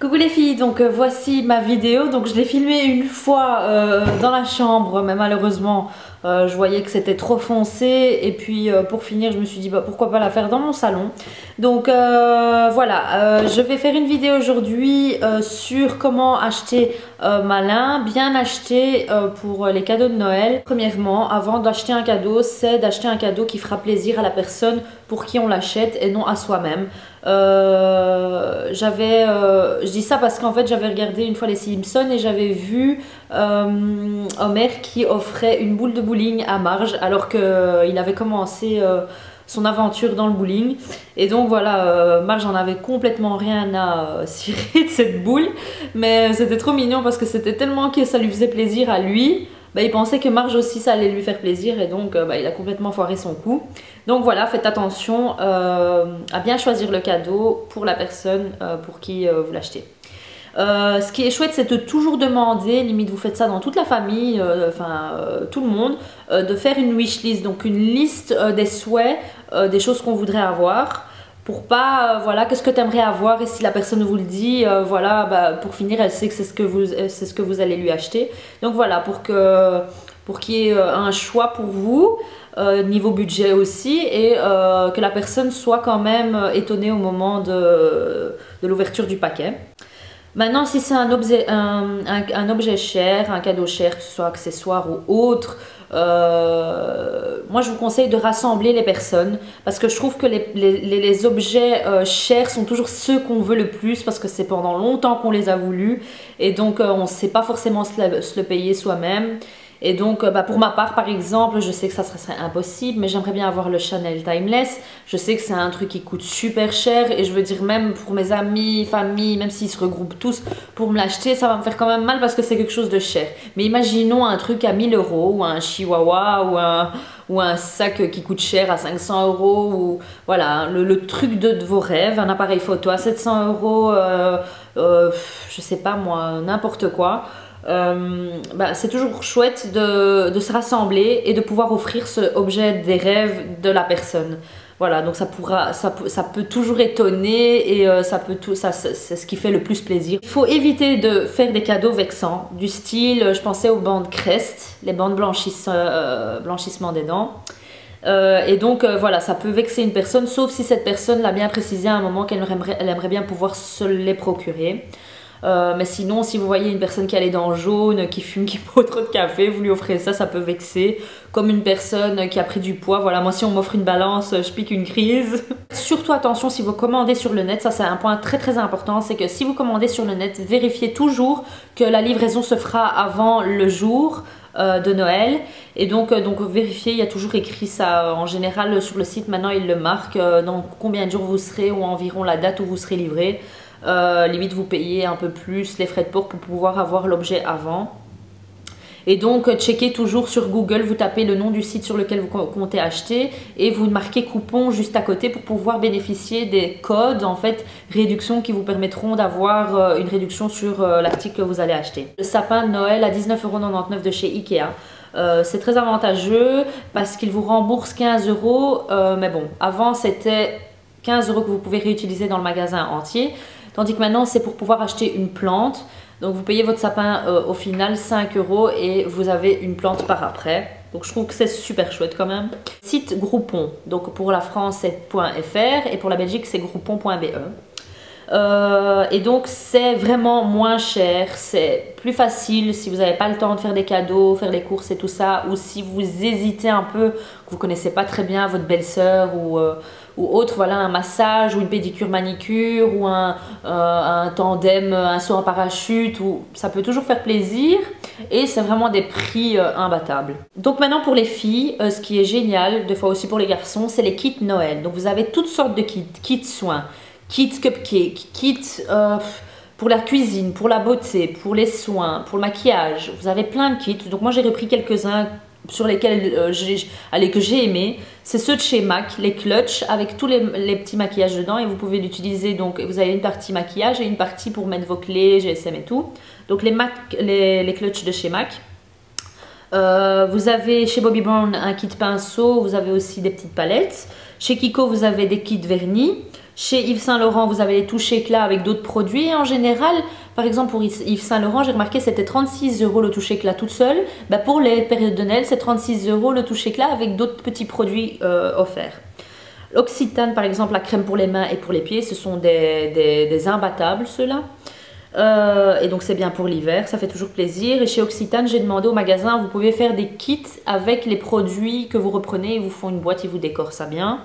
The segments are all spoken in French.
Coucou les filles, donc voici ma vidéo. Donc je l'ai filmée une fois dans la chambre, mais malheureusement je voyais que c'était trop foncé. Et puis pour finir je me suis dit bah, pourquoi pas la faire dans mon salon. Donc voilà, je vais faire une vidéo aujourd'hui sur comment acheter malin, bien acheter pour les cadeaux de Noël. Premièrement, avant d'acheter un cadeau, c'est d'acheter un cadeau qui fera plaisir à la personne pour qui on l'achète et non à soi-même. Je dis ça parce qu'en fait j'avais regardé une fois les Simpsons et j'avais vu Homer qui offrait une boule de bowling à Marge alors qu'il avait commencé son aventure dans le bowling. Et donc voilà, Marge en avait complètement rien à cirer de cette boule, mais c'était trop mignon parce que c'était tellement que ça lui faisait plaisir à lui. Bah, il pensait que Marge aussi ça allait lui faire plaisir et donc bah, il a complètement foiré son coup. Donc voilà, faites attention à bien choisir le cadeau pour la personne pour qui vous l'achetez. Ce qui est chouette, c'est de toujours demander, limite vous faites ça dans toute la famille, tout le monde, de faire une wishlist, donc une liste des souhaits, des choses qu'on voudrait avoir. Pour pas, voilà, qu'est-ce que tu aimerais avoir et si la personne vous le dit, voilà, bah, pour finir, elle sait que c'est ce que vous allez lui acheter. Donc voilà, pour qu'il y ait un choix pour vous, niveau budget aussi, et que la personne soit quand même étonnée au moment de l'ouverture du paquet. Maintenant, si c'est un objet cher, un cadeau cher, que ce soit accessoire ou autre, moi je vous conseille de rassembler les personnes parce que je trouve que les objets chers sont toujours ceux qu'on veut le plus parce que c'est pendant longtemps qu'on les a voulus et donc on ne sait pas forcément se le payer soi-même. Et donc bah, pour ma part par exemple, je sais que ça serait impossible, mais j'aimerais bien avoir le Chanel Timeless. Je sais que c'est un truc qui coûte super cher et je veux dire même pour mes amis, famille, même s'ils se regroupent tous pour me l'acheter, ça va me faire quand même mal parce que c'est quelque chose de cher. Mais imaginons un truc à 1000 € ou un chihuahua ou un sac qui coûte cher à 500 € ou voilà, le truc de vos rêves, un appareil photo à 700 €, je sais pas moi, n'importe quoi. Bah, c'est toujours chouette de se rassembler et de pouvoir offrir ce objet des rêves de la personne. Voilà, donc ça peut toujours étonner et c'est ce qui fait le plus plaisir. Il faut éviter de faire des cadeaux vexants, du style, je pensais aux bandes Crest, les bandes blanchissement des dents. Et donc voilà, ça peut vexer une personne, sauf si cette personne l'a bien précisé à un moment qu'elle aimerait bien pouvoir se les procurer. Mais sinon, si vous voyez une personne qui a les dents jaunes, qui fume, qui boit trop de café, vous lui offrez ça, ça peut vexer. Comme une personne qui a pris du poids, voilà, moi si on m'offre une balance, je pique une crise. Surtout attention si vous commandez sur le net, ça c'est un point très important, c'est que si vous commandez sur le net, vérifiez toujours que la livraison se fera avant le jour de Noël. Et donc vérifiez, il y a toujours écrit ça en général sur le site, maintenant il le marque dans combien de jours vous serez ou environ la date où vous serez livré. Limite vous payez un peu plus les frais de port pour pouvoir avoir l'objet avant. Et donc checkez toujours sur Google, vous tapez le nom du site sur lequel vous comptez acheter et vous marquez coupon juste à côté pour pouvoir bénéficier des codes en fait réduction qui vous permettront d'avoir une réduction sur l'article que vous allez acheter. Le sapin de Noël à 19,99 € de chez Ikea. C'est très avantageux parce qu'il vous rembourse 15 €, mais bon, avant c'était 15 € que vous pouvez réutiliser dans le magasin entier. Tandis que maintenant, c'est pour pouvoir acheter une plante. Donc, vous payez votre sapin au final 5 € et vous avez une plante par après. Donc, je trouve que c'est super chouette quand même. Site Groupon. Donc, pour la France, c'est .fr et pour la Belgique, c'est groupon.be. Et donc, c'est vraiment moins cher. C'est plus facile si vous n'avez pas le temps de faire des cadeaux, faire les courses et tout ça. Ou si vous hésitez un peu, que vous ne connaissez pas très bien votre belle-sœur ou autre, voilà, un massage ou une pédicure manicure ou un tandem, un saut en parachute, ou ça peut toujours faire plaisir et c'est vraiment des prix imbattables. Donc maintenant pour les filles, ce qui est génial, des fois aussi pour les garçons, c'est les kits Noël. Donc vous avez toutes sortes de kits, kits soins, kits cupcake, kits pour la cuisine, pour la beauté, pour les soins, pour le maquillage. Vous avez plein de kits, donc moi j'ai repris quelques-uns sur lesquels que j'ai aimé, c'est ceux de chez MAC, les clutches avec tous les petits maquillages dedans et vous pouvez l'utiliser, donc vous avez une partie maquillage et une partie pour mettre vos clés, GSM et tout. Donc les clutches de chez MAC. Vous avez chez Bobbi Brown un kit pinceau, vous avez aussi des petites palettes. Chez Kiko vous avez des kits vernis. Chez Yves Saint Laurent, vous avez les touches éclat avec d'autres produits. Et en général, par exemple pour Yves Saint Laurent, j'ai remarqué que c'était 36 € le touche éclat toute seule. Bah, pour les périodes de Noël, c'est 36 € le touche éclat avec d'autres petits produits offerts. L'Occitane, par exemple, la crème pour les mains et pour les pieds, ce sont des imbattables ceux-là. Et donc c'est bien pour l'hiver, ça fait toujours plaisir. Et chez Occitane, j'ai demandé au magasin, vous pouvez faire des kits avec les produits que vous reprenez. Ils vous font une boîte, ils vous décorent ça bien.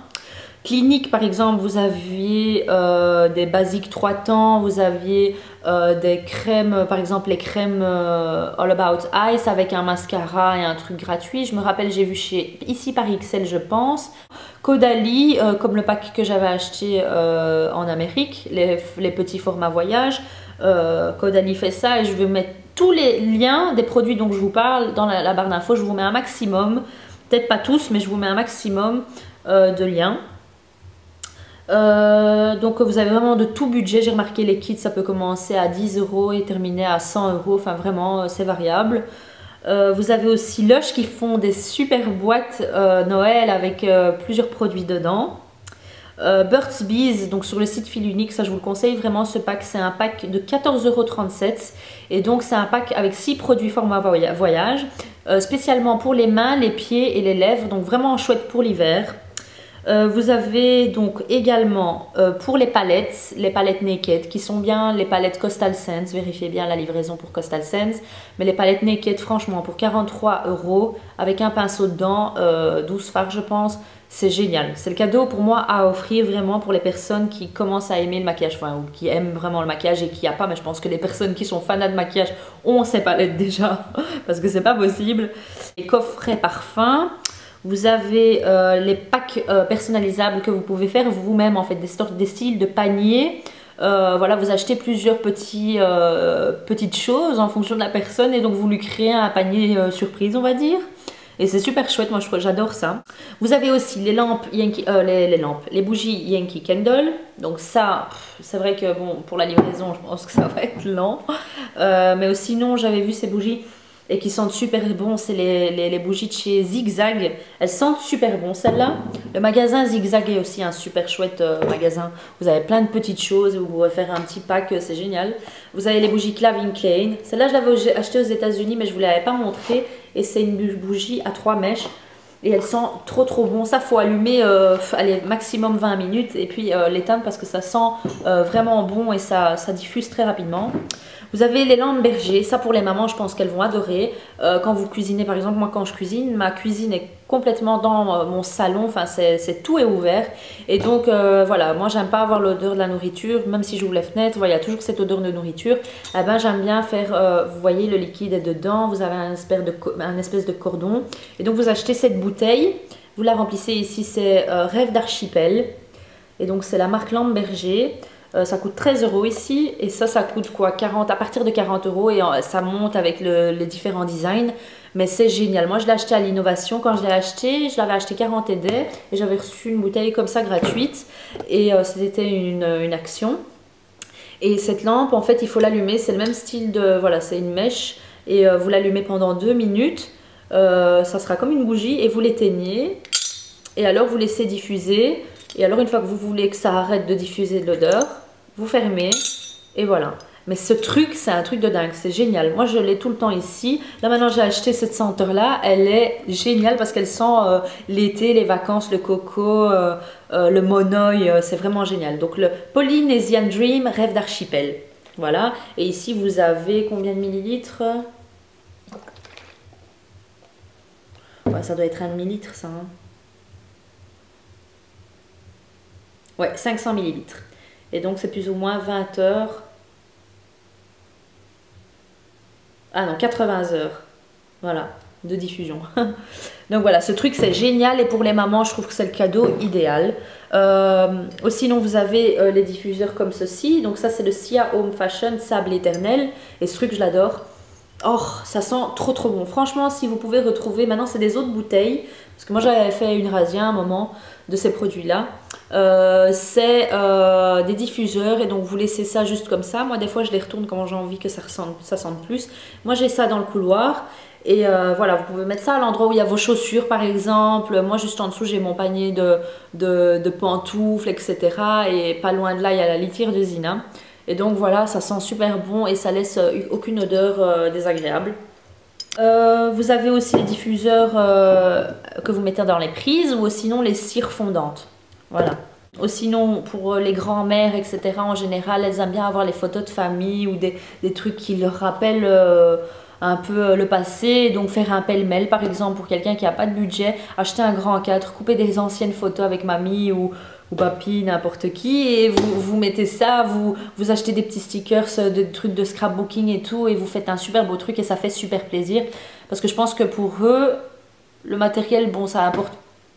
Clinique, par exemple, vous aviez des basiques 3 temps, vous aviez des crèmes, par exemple les crèmes All About Ice avec un mascara et un truc gratuit. Je me rappelle, j'ai vu ici par XL, je pense. Caudalie, comme le pack que j'avais acheté en Amérique, les petits formats voyage. Caudalie fait ça et je vais mettre tous les liens des produits dont je vous parle dans la barre d'infos. Je vous mets un maximum, peut-être pas tous, mais je vous mets un maximum de liens. Donc vous avez vraiment de tout budget. J'ai remarqué les kits ça peut commencer à 10 € et terminer à 100 €, enfin vraiment c'est variable. Vous avez aussi Lush qui font des super boîtes Noël avec plusieurs produits dedans. Burt's Bees, donc sur le site Fil Unique, ça je vous le conseille vraiment, ce pack c'est un pack de 14,37 € et donc c'est un pack avec 6 produits format voyage, spécialement pour les mains, les pieds et les lèvres, donc vraiment chouette pour l'hiver. Vous avez donc également pour les palettes Naked qui sont bien les palettes Coastal Scents, vérifiez bien la livraison pour Coastal Scents, mais les palettes Naked franchement pour 43 € avec un pinceau dedans, 12 fards je pense, c'est génial. C'est le cadeau pour moi à offrir vraiment pour les personnes qui commencent à aimer le maquillage, enfin ou qui aiment vraiment le maquillage et qui n'y a pas, mais je pense que les personnes qui sont fanas de maquillage ont ces palettes déjà parce que c'est pas possible. Les coffrets parfums. Vous avez les packs personnalisables que vous pouvez faire vous-même, en fait, des styles de paniers. Voilà, vous achetez plusieurs petites choses en fonction de la personne et donc vous lui créez un panier surprise, on va dire. Et c'est super chouette, moi j'adore ça. Vous avez aussi les lampes Yankee, les bougies Yankee Candle. Donc ça, c'est vrai que bon, pour la livraison, je pense que ça va être lent. Mais sinon, j'avais vu ces bougies et qui sentent super bon, c'est les bougies de chez Zigzag. Elles sentent super bon celles-là. Le magasin Zigzag est aussi un super chouette magasin. Vous avez plein de petites choses, vous pouvez faire un petit pack, c'est génial. Vous avez les bougies Calvin Klein. Celle-là, je l'avais achetée aux États-Unis, mais je ne vous l'avais pas montré. Et c'est une bougie à 3 mèches. Et elle sent trop bon. Ça, faut allumer allez, maximum 20 minutes et puis l'éteindre parce que ça sent vraiment bon et ça diffuse très rapidement. Vous avez les lampes berger, ça pour les mamans je pense qu'elles vont adorer. Quand vous cuisinez par exemple, moi quand je cuisine, ma cuisine est complètement dans mon salon, enfin tout est ouvert. Et donc voilà, moi j'aime pas avoir l'odeur de la nourriture, même si j'ouvre les fenêtres, il y a toujours cette odeur de nourriture. Eh ben, j'aime bien faire, vous voyez le liquide est dedans, vous avez un espèce de cordon. Et donc vous achetez cette bouteille, vous la remplissez ici, c'est Rêve d'Archipel. Et donc c'est la marque Lampe Berger. Ça coûte 13 € ici et ça coûte quoi, 40, à partir de 40 € et ça monte avec les différents designs. Mais c'est génial. Moi je l'ai acheté à l'Innovation. Quand je l'ai acheté, je l'avais acheté 40 € et j'avais reçu une bouteille comme ça gratuite et c'était une action. Et cette lampe en fait il faut l'allumer, c'est le même style de, voilà, c'est une mèche et vous l'allumez pendant 2 minutes. Ça sera comme une bougie et vous l'éteignez et alors vous laissez diffuser. Et alors une fois que vous voulez que ça arrête de diffuser de l'odeur, vous fermez et voilà. Mais ce truc, c'est un truc de dingue, c'est génial. Moi, je l'ai tout le temps ici. Là, maintenant, j'ai acheté cette senteur-là. Elle est géniale parce qu'elle sent l'été, les vacances, le coco, le monoï. C'est vraiment génial. Donc, le Polynesian Dream, Rêve d'Archipel. Voilà. Et ici, vous avez combien de millilitres? Ouais, ça doit être 1 millilitre, ça. Hein. Ouais, 500 millilitres. Et donc, c'est plus ou moins 20 heures. Ah non, 80 heures. Voilà, de diffusion. Donc voilà, ce truc, c'est génial. Et pour les mamans, je trouve que c'est le cadeau idéal. Sinon, vous avez les diffuseurs comme ceci. Donc ça, c'est le Sia Home Fashion Sable Éternel. Et ce truc, je l'adore. Oh, ça sent trop bon. Franchement, si vous pouvez retrouver... Maintenant, c'est des autres bouteilles. Parce que moi, j'avais fait une razzia à un moment de ces produits-là. c'est des diffuseurs, et donc vous laissez ça juste comme ça. Moi des fois je les retourne quand j'ai envie que ça sente plus. Moi j'ai ça dans le couloir. Et voilà, vous pouvez mettre ça à l'endroit où il y a vos chaussures par exemple. Moi juste en dessous j'ai mon panier de pantoufles, etc. Et pas loin de là il y a la litière de Zina. Et donc voilà, ça sent super bon et ça laisse aucune odeur désagréable. Vous avez aussi les diffuseurs que vous mettez dans les prises, ou sinon les cires fondantes. Voilà. Ou sinon, pour les grands-mères, etc., en général, elles aiment bien avoir les photos de famille ou des trucs qui leur rappellent un peu le passé. Donc faire un pêle-mêle, par exemple, pour quelqu'un qui n'a pas de budget, acheter un grand cadre, couper des anciennes photos avec mamie ou papy, n'importe qui, et vous mettez ça, vous achetez des petits stickers, des trucs de scrapbooking et tout, et vous faites un super beau truc, et ça fait super plaisir. Parce que je pense que pour eux, le matériel, bon, ça apporte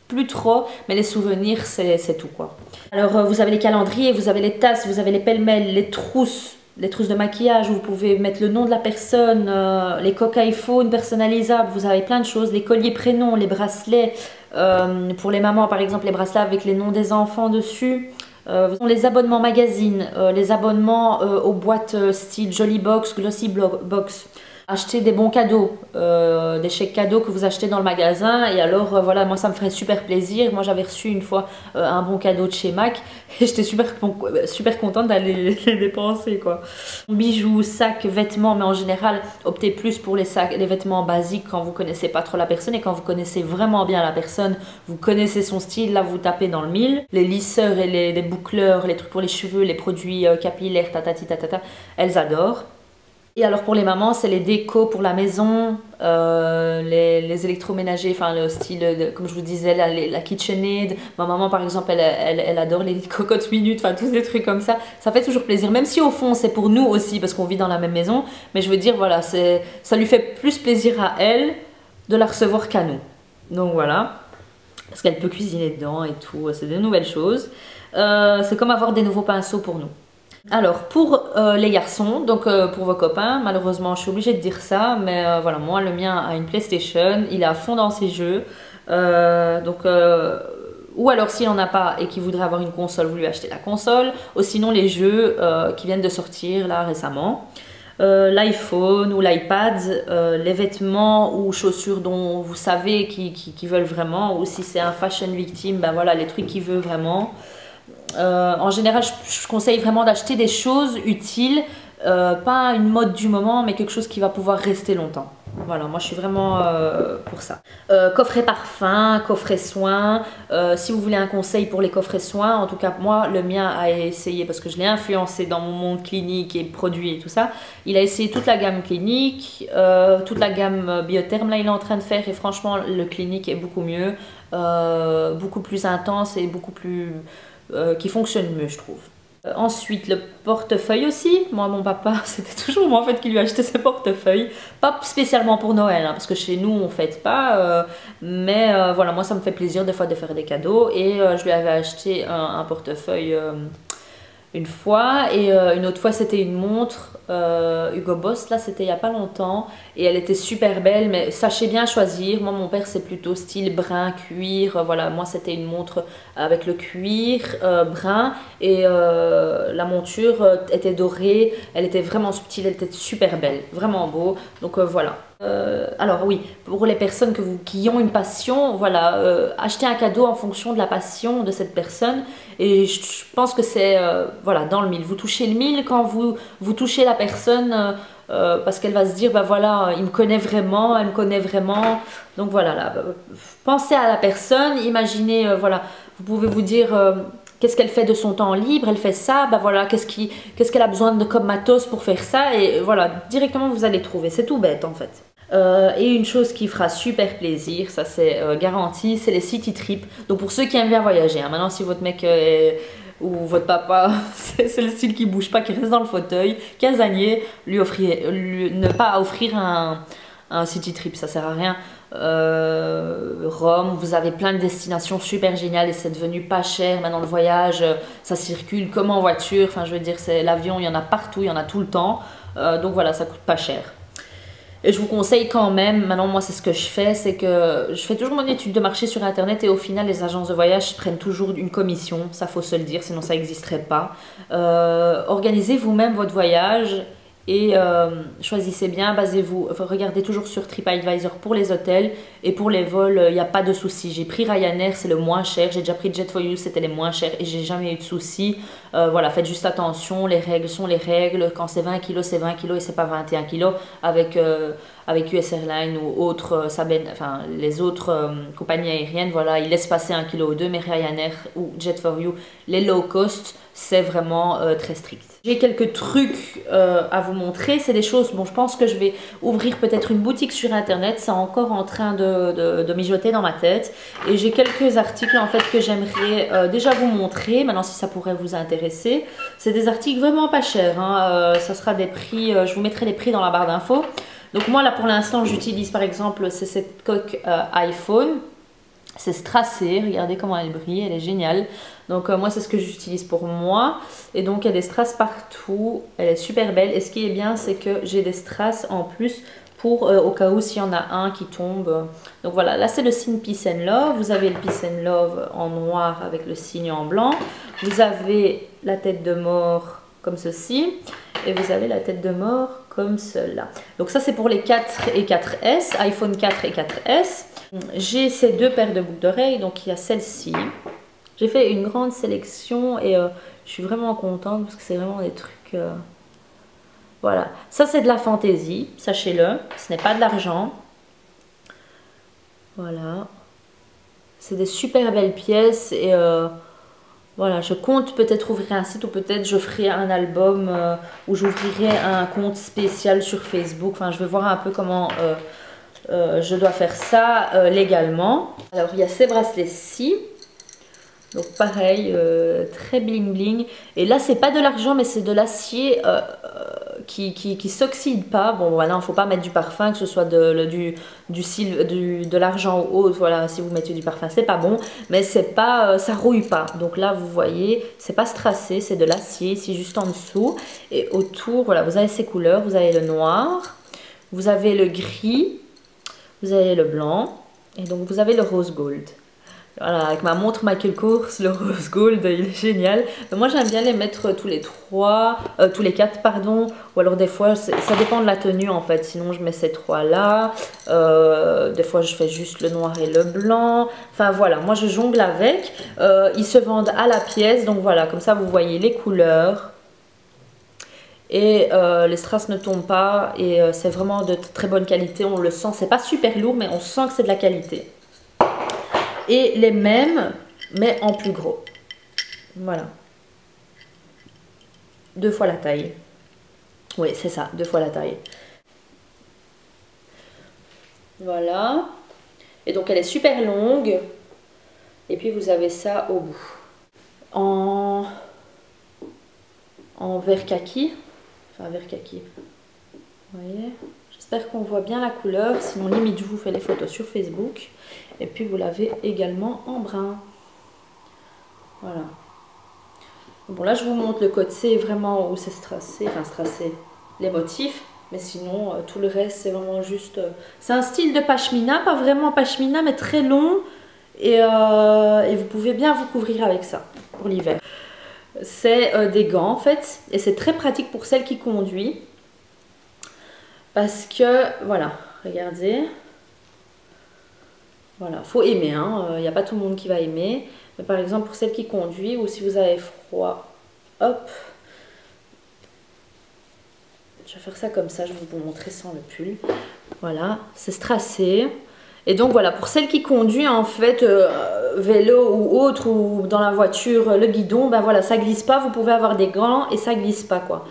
plus trop, mais les souvenirs, c'est tout, quoi. Alors, vous avez les calendriers, vous avez les tasses, vous avez les pêle-mêle, les trousses de maquillage, où vous pouvez mettre le nom de la personne, les coques iPhone personnalisables, vous avez plein de choses, les colliers prénoms, les bracelets, pour les mamans par exemple, les bracelets avec les noms des enfants dessus, les abonnements magazines, les abonnements aux boîtes style Jolly Box, Glossy Box. Acheter des bons cadeaux, des chèques cadeaux que vous achetez dans le magasin, et alors voilà, moi ça me ferait super plaisir. Moi j'avais reçu une fois un bon cadeau de chez Mac et j'étais super contente d'aller les dépenser, quoi. Bijoux, sacs, vêtements, mais en général optez plus pour les sacs, les vêtements basiques quand vous connaissez pas trop la personne, et quand vous connaissez vraiment bien la personne, vous connaissez son style, là vous tapez dans le mille. Les lisseurs et les boucleurs, les trucs pour les cheveux, les produits capillaires, tatati tatata, elles adorent. Et alors pour les mamans, c'est les décos pour la maison, les électroménagers, enfin le style, comme je vous disais, la KitchenAid. Ma maman par exemple, elle adore les cocottes minutes, enfin tous des trucs comme ça. Ça fait toujours plaisir, même si au fond c'est pour nous aussi, parce qu'on vit dans la même maison. Mais je veux dire, voilà, ça lui fait plus plaisir à elle de la recevoir qu'à nous. Donc voilà, parce qu'elle peut cuisiner dedans et tout, c'est des nouvelles choses. C'est comme avoir des nouveaux pinceaux pour nous. Alors pour les garçons, donc pour vos copains, malheureusement je suis obligée de dire ça, mais voilà, moi le mien a une PlayStation, il est à fond dans ses jeux, ou alors s'il n'en a pas et qu'il voudrait avoir une console, vous lui achetez la console, ou sinon les jeux qui viennent de sortir là récemment. L'iPhone ou l'iPad, les vêtements ou chaussures dont vous savez qui veulent vraiment, ou si c'est un fashion victime, ben voilà, les trucs qu'il veut vraiment. En général, je conseille vraiment d'acheter des choses utiles, pas une mode du moment, mais quelque chose qui va pouvoir rester longtemps. Voilà, moi je suis vraiment pour ça. Coffret parfum, coffret soins. Si vous voulez un conseil pour les coffrets soins, en tout cas moi le mien a essayé, parce que je l'ai influencé dans mon monde clinique et produits et tout ça. Il a essayé toute la gamme clinique, toute la gamme biotherme, là il est en train de faire, et franchement le clinique est beaucoup mieux, beaucoup plus intense et beaucoup plus... qui fonctionne mieux, je trouve. Ensuite, le portefeuille aussi. Moi, mon papa, c'était toujours moi en fait qui lui achetait ses portefeuilles. Pas spécialement pour Noël, hein, parce que chez nous, on ne fête pas. Mais voilà, moi, ça me fait plaisir des fois de faire des cadeaux. Et je lui avais acheté un portefeuille une fois. Et une autre fois, c'était une montre Hugo Boss. Là, c'était il n'y a pas longtemps. Et elle était super belle, mais sachez bien choisir. Moi, mon père, c'est plutôt style brun, cuir. Voilà, moi, c'était une montre avec le cuir brun. Et la monture était dorée. Elle était vraiment subtile, elle était super belle. Vraiment beau. Donc voilà. Alors oui, pour les personnes qui ont une passion, voilà, achetez un cadeau en fonction de la passion de cette personne. Et je pense que c'est voilà, dans le mille. Vous touchez le mille quand vous touchez la personne, parce qu'elle va se dire, bah voilà, il me connaît vraiment, elle me connaît vraiment. Donc voilà, là, pensez à la personne, imaginez, voilà, vous pouvez vous dire... qu'est-ce qu'elle fait de son temps libre? Elle fait ça, ben voilà, qu'est-ce qu'elle a besoin de comme matos pour faire ça? Et voilà, directement vous allez trouver, c'est tout bête en fait. Et une chose qui fera super plaisir, ça c'est garanti, c'est les city trips. Donc pour ceux qui aiment bien voyager, hein, maintenant si votre mec ou votre papa, c'est le style qui bouge pas, qui reste dans le fauteuil, casanier, ne pas offrir un city trip, ça sert à rien. Rome, vous avez plein de destinations super géniales et c'est devenu pas cher. Maintenant le voyage, ça circule comme en voiture, enfin je veux dire, c'est l'avion, il y en a partout, il y en a tout le temps, donc voilà, ça coûte pas cher. Et je vous conseille quand même, maintenant moi c'est ce que je fais, c'est que je fais toujours mon étude de marché sur internet et au final les agences de voyage prennent toujours une commission, ça faut se le dire, sinon ça n'existerait pas. Organisez vous-même votre voyage et choisissez bien, basez-vous, regardez toujours sur TripAdvisor pour les hôtels et pour les vols, il n'y a pas de souci. J'ai pris Ryanair, c'est le moins cher, j'ai déjà pris Jet4You, c'était les moins chers et j'ai jamais eu de souci. Voilà, faites juste attention, les règles sont les règles, quand c'est 20 kg c'est 20 kg et c'est pas 21 kg avec, avec US Airlines ou autres, enfin, les autres compagnies aériennes, voilà, ils laissent passer 1 kg ou 2, mais Ryanair ou Jet4You, les low cost, c'est vraiment très strict. J'ai quelques trucs à vous montrer, c'est des choses, bon je pense que je vais ouvrir peut-être une boutique sur internet, c'est encore en train de mijoter dans ma tête et j'ai quelques articles en fait que j'aimerais déjà vous montrer, maintenant si ça pourrait vous intéresser. C'est des articles vraiment pas chers, hein. Ça sera des prix, je vous mettrai les prix dans la barre d'infos. Donc moi là pour l'instant j'utilise par exemple, c'est cette coque iPhone. C'est strassé, regardez comment elle brille, elle est géniale. Donc moi c'est ce que j'utilise pour moi. Et donc il y a des strass partout, elle est super belle. Et ce qui est bien c'est que j'ai des strass en plus pour au cas où s'il y en a un qui tombe. Donc voilà, là c'est le signe Peace and Love. Vous avez le Peace and Love en noir avec le signe en blanc. Vous avez la tête de mort comme ceci. Et vous avez la tête de mort comme cela. Donc ça c'est pour les 4 et 4S, iPhone 4 et 4S. J'ai ces deux paires de boucles d'oreilles, donc il y a celle-ci. J'ai fait une grande sélection et je suis vraiment contente parce que c'est vraiment des trucs... Voilà, ça c'est de la fantaisie, sachez-le, ce n'est pas de l'argent. Voilà, c'est des super belles pièces et voilà, je compte peut-être ouvrir un site ou peut-être je ferai un album où j'ouvrirai un compte spécial sur Facebook. Enfin, je vais voir un peu comment... je dois faire ça légalement. Alors il y a ces bracelets-ci. Donc pareil, très bling bling. Et là c'est pas de l'argent mais c'est de l'acier qui s'oxyde pas. Bon voilà, il ne faut pas mettre du parfum, que ce soit de l'argent ou autre. Voilà, si vous mettez du parfum c'est pas bon. Mais c'est pas, ça rouille pas. Donc là vous voyez, c'est pas strassé, c'est de l'acier ici juste en dessous. Et autour, voilà, vous avez ces couleurs. Vous avez le noir, vous avez le gris. Vous avez le blanc et donc vous avez le rose gold. Voilà, avec ma montre Michael Kors, le rose gold, il est génial. Mais moi j'aime bien les mettre tous les quatre, pardon. Ou alors des fois, ça dépend de la tenue en fait. Sinon je mets ces trois là. Des fois je fais juste le noir et le blanc. Enfin voilà, moi je jongle avec. Ils se vendent à la pièce. Donc voilà, comme ça vous voyez les couleurs. Et les strass ne tombent pas et c'est vraiment de très bonne qualité, on le sent, c'est pas super lourd mais on sent que c'est de la qualité. Et les mêmes mais en plus gros, voilà, 2 fois la taille, oui c'est ça, 2 fois la taille, voilà, et donc elle est super longue et puis vous avez ça au bout, en vert kaki. Vert kaki. Vous voyez, j'espère qu'on voit bien la couleur, sinon limite je vous fais les photos sur Facebook. Et puis vous l'avez également en brun. Voilà. Bon là je vous montre le côté vraiment où c'est strassé, enfin strassé, les motifs. Mais sinon tout le reste c'est vraiment juste... c'est un style de pashmina, pas vraiment pashmina mais très long. Et vous pouvez bien vous couvrir avec ça pour l'hiver. C'est des gants en fait et c'est très pratique pour celles qui conduisent parce que voilà, regardez, voilà, faut aimer, hein. Il n'y a pas tout le monde qui va aimer, mais par exemple pour celles qui conduisent ou si vous avez froid, hop, je vais faire ça comme ça, je vais vous montrer sans le pull, voilà, c'est strassé. Et donc voilà, pour celles qui conduisent en fait vélo ou autre ou dans la voiture, le guidon, ben voilà, ça glisse pas, vous pouvez avoir des gants et ça glisse pas quoi.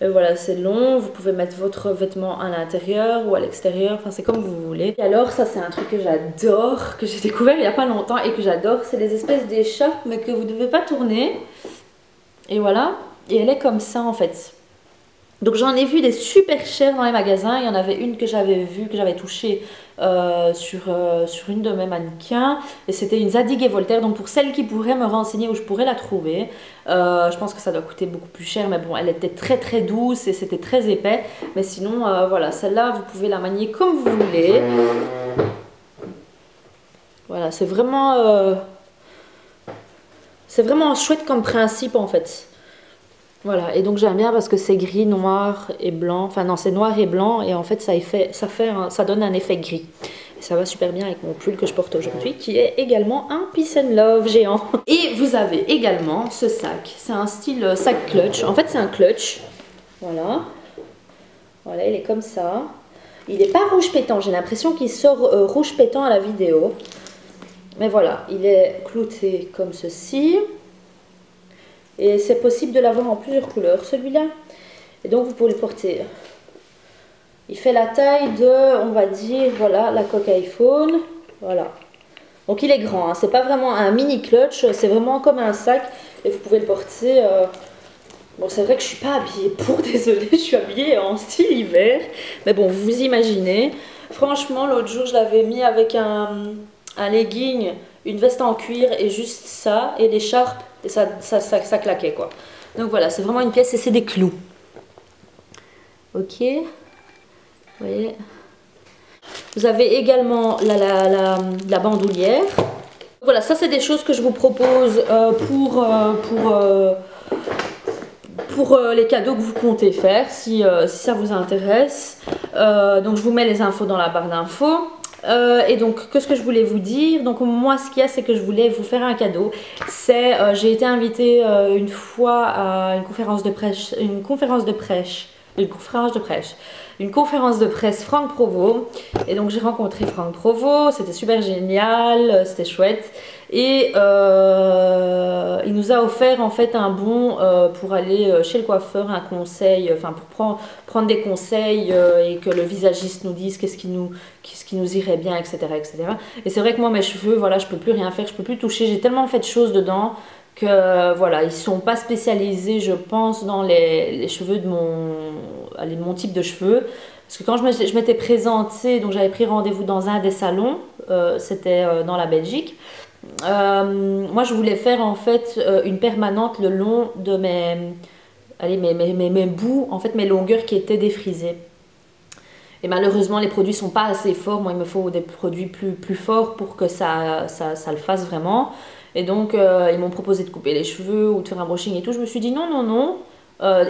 Et voilà, c'est long, vous pouvez mettre votre vêtement à l'intérieur ou à l'extérieur, enfin c'est comme vous voulez. Et alors ça c'est un truc que j'adore, que j'ai découvert il y a pas longtemps et que j'adore, c'est les espèces d'écharpes mais que vous ne devez pas tourner. Et voilà, et elle est comme ça en fait. Donc j'en ai vu des super chères dans les magasins. Il y en avait une que j'avais vue, que j'avais touchée sur une de mes mannequins. Et c'était une Zadig et Voltaire. Donc pour celles qui pourraient me renseigner où je pourrais la trouver, je pense que ça doit coûter beaucoup plus cher. Mais bon, elle était très très douce et c'était très épais. Mais sinon, voilà, celle-là, vous pouvez la manier comme vous voulez. Voilà, c'est vraiment chouette comme principe en fait. Voilà, et donc j'aime bien parce que c'est gris, noir et blanc. Enfin non, c'est noir et blanc et en fait ça donne un effet gris. Et ça va super bien avec mon pull que je porte aujourd'hui qui est également un Peace and Love géant. Et vous avez également ce sac. C'est un style sac clutch. En fait c'est un clutch. Voilà. Voilà, il est comme ça. Il n'est pas rouge pétant. J'ai l'impression qu'il sort rouge pétant à la vidéo. Mais voilà, il est clouté comme ceci. Et c'est possible de l'avoir en plusieurs couleurs, celui-là. Et donc, vous pouvez le porter. Il fait la taille de, on va dire, voilà, la coque iPhone. Voilà. Donc, il est grand. Hein. C'est pas vraiment un mini clutch. C'est vraiment comme un sac. Et vous pouvez le porter. Bon, c'est vrai que je suis pas habillée pour, désolée. Je suis habillée en style hiver. Mais bon, vous imaginez. Franchement, l'autre jour, je l'avais mis avec un legging, une veste en cuir et juste ça. Et l'écharpe. Et ça claquait quoi. Donc voilà, c'est vraiment une pièce et c'est des clous. Ok. Vous voyez. Vous avez également la bandoulière. Voilà, ça c'est des choses que je vous propose pour les cadeaux que vous comptez faire, si ça vous intéresse. Donc je vous mets les infos dans la barre d'infos. Et donc, qu'est-ce que je voulais vous dire? Donc moi, ce qu'il y a, c'est que je voulais vous faire un cadeau. C'est, j'ai été invitée une fois à une conférence de presse, une conférence de presse Franck Provost. Et donc j'ai rencontré Franck Provost, c'était super génial, c'était chouette. Et il nous a offert en fait un bon pour aller chez le coiffeur, un conseil, enfin pour prendre des conseils et que le visagiste nous dise qu'est-ce qui nous irait bien, etc. etc. Et c'est vrai que moi mes cheveux, voilà, je peux plus rien faire, je peux plus toucher, j'ai tellement fait de choses dedans que voilà, ils sont pas spécialisés, je pense, dans les cheveux de mon type de cheveux. Parce que quand je m'étais présentée, donc j'avais pris rendez-vous dans un des salons, c'était dans la Belgique. Moi je voulais faire en fait une permanente le long de mes bouts, en fait mes longueurs qui étaient défrisées. Et malheureusement les produits sont pas assez forts, moi il me faut des produits plus forts pour que ça le fasse vraiment. Et donc ils m'ont proposé de couper les cheveux ou de faire un brushing et tout. Je me suis dit non, non, non.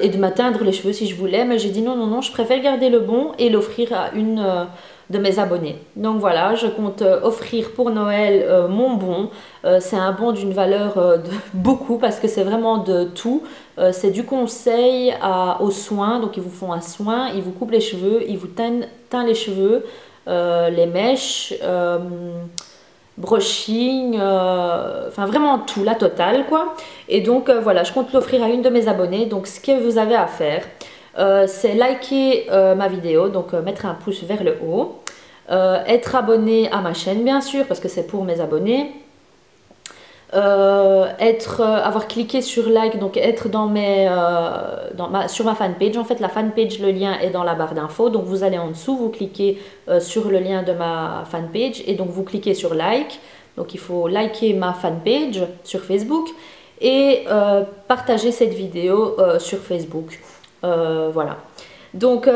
Et de m'atteindre les cheveux si je voulais. Mais j'ai dit non, non, non, je préfère garder le bon et l'offrir à une de mes abonnés. Donc voilà, je compte offrir pour Noël mon bon. C'est un bon d'une valeur de beaucoup parce que c'est vraiment de tout. C'est du conseil aux soins. Donc ils vous font un soin, ils vous coupent les cheveux, ils vous teignent les cheveux, les mèches... brushing, enfin vraiment tout, la totale quoi. Et donc voilà, je compte l'offrir à une de mes abonnées. Donc ce que vous avez à faire, c'est liker ma vidéo, donc mettre un pouce vers le haut, être abonné à ma chaîne bien sûr parce que c'est pour mes abonnés, avoir cliqué sur like, donc être sur ma fanpage. En fait la fanpage, le lien est dans la barre d'infos, donc vous allez en dessous, vous cliquez sur le lien de ma fanpage et donc vous cliquez sur like. Donc il faut liker ma fanpage sur Facebook et partager cette vidéo sur Facebook. Voilà. Donc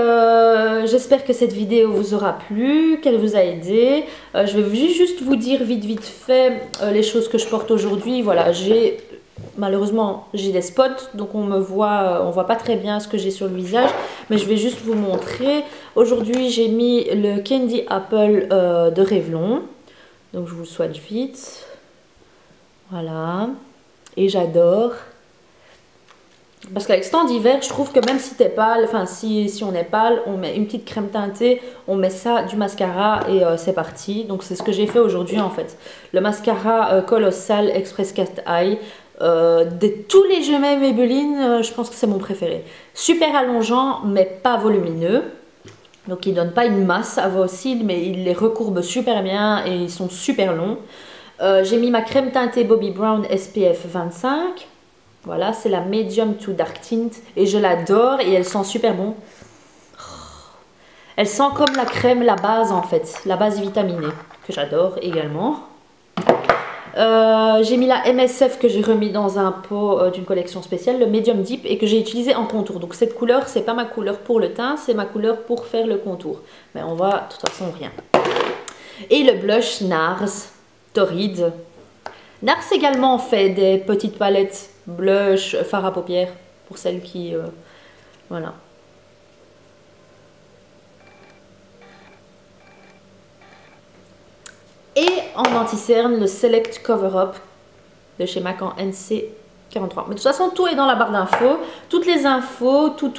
j'espère que cette vidéo vous aura plu, qu'elle vous a aidé. Je vais juste vous dire vite fait les choses que je porte aujourd'hui. Voilà, malheureusement j'ai des spots, donc on voit pas très bien ce que j'ai sur le visage, mais je vais juste vous montrer. Aujourd'hui j'ai mis le Candy Apple de Revlon, donc je vous le swatch vite. Voilà, et j'adore. Parce qu'avec ce temps d'hiver, je trouve que même si t'es pâle, enfin si on est pâle, on met une petite crème teintée, on met ça, du mascara et c'est parti. Donc c'est ce que j'ai fait aujourd'hui en fait. Le mascara Colossal Express Cat Eye. De tous les jumets Maybelline, je pense que c'est mon préféré. Super allongeant mais pas volumineux. Donc il donne pas une masse à vos cils mais il les recourbe super bien et ils sont super longs. J'ai mis ma crème teintée Bobbi Brown SPF 25. Voilà, c'est la Medium to Dark Tint et je l'adore et elle sent super bon. Elle sent comme la crème, la base en fait, la base vitaminée, que j'adore également. J'ai mis la MSF que j'ai remis dans un pot d'une collection spéciale, le Medium Deep, et que j'ai utilisé en contour. Donc cette couleur, c'est pas ma couleur pour le teint, c'est ma couleur pour faire le contour. Mais on voit de toute façon rien. Et le blush NARS Torrid. NARS également fait des petites palettes blush, fard à paupières, pour celles qui... voilà. Et en anti-cerne, le Select Cover Up de chez MAC en NC43. Mais de toute façon, tout est dans la barre d'infos. Toutes les infos, tout.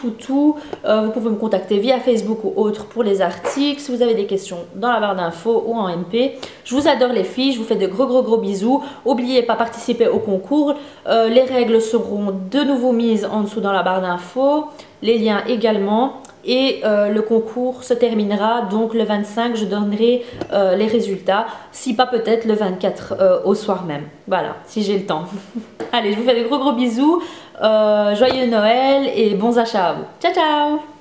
Vous pouvez me contacter via Facebook ou autre pour les articles. Si vous avez des questions dans la barre d'infos ou en MP. Je vous adore les filles. Je vous fais de gros bisous. N'oubliez pas de participer au concours. Les règles seront de nouveau mises en dessous dans la barre d'infos. Les liens également. Et le concours se terminera donc le 25, je donnerai les résultats, si pas peut-être le 24 au soir même. Voilà, si j'ai le temps. Allez, je vous fais de gros bisous, joyeux Noël et bons achats à vous. Ciao ciao!